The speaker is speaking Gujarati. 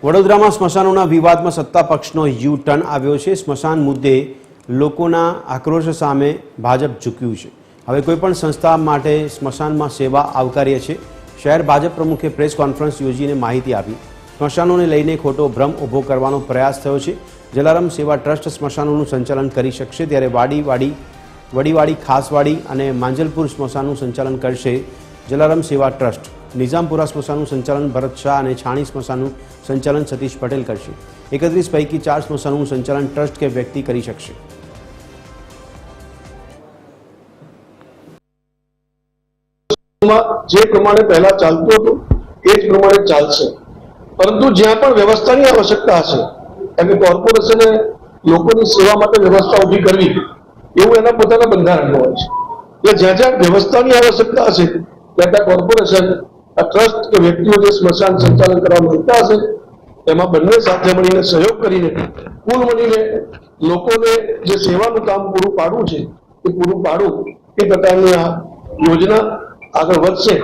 વડોદરામાં સ્મશાનોના વિવાદમાં સત્તા પક્ષનો યુ ટર્ન આવ્યો છે। સ્મશાન મુદ્દે લોકોના આક્રોશ સામે ભાજપ ઝૂક્યું છે। હવે કોઈપણ સંસ્થા માટે સ્મશાનમાં સેવા આવકાર્ય છે। શહેર ભાજપ પ્રમુખે પ્રેસ કોન્ફરન્સ યોજીને માહિતી આપી। સ્મશાનોને લઈને ખોટો ભ્રમ ઊભો કરવાનો પ્રયાસ થયો છે। જલારામ સેવા ટ્રસ્ટ સ્મશાનોનું સંચાલન કરી શકશે, ત્યારે વડીવાડી, ખાસવાડી અને માંજલપુર સ્મશાનનું સંચાલન કરશે જલારામ સેવા ટ્રસ્ટ। નિઝામપુરા સ્મશાનનું સંચાલન ભરત શાહ અને છાણી સ્મશાનનું સંચાલન સતીશ પટેલ કરશે। 31 પૈકી 4 સ્મશાનનું સંચાલન ટ્રસ્ટ કે વ્યક્તિ કરી શકશે। જે પ્રમાણે પહેલા ચાલતું હતું એ જ પ્રમાણે ચાલશે, પરંતુ જ્યાં પણ વ્યવસ્થાની આવશ્યકતા હશે, કારણ કે કોર્પોરેશને લોકોની સેવા માટે વ્યવસ્થા ઊભી કરવી એવું એના પોતાના બંધારણમાં હોય છે। એટલે જ્યાં જ્યાં વ્યવસ્થાની આવશ્યકતા હશે ત્યાં કોર્પોરેશન આ ટ્રસ્ટ કે વ્યક્તિઓ જે સ્મશાન સંચાલન કરવા માંગતા હશે એમાં બંને સાથે મળીને સહયોગ કરીને કુલ મળીને લોકોને જે સેવાનું કામ પૂરું પાડવું છે એ પૂરું પાડવું એ પ્રકારની આ યોજના આગળ વધશે।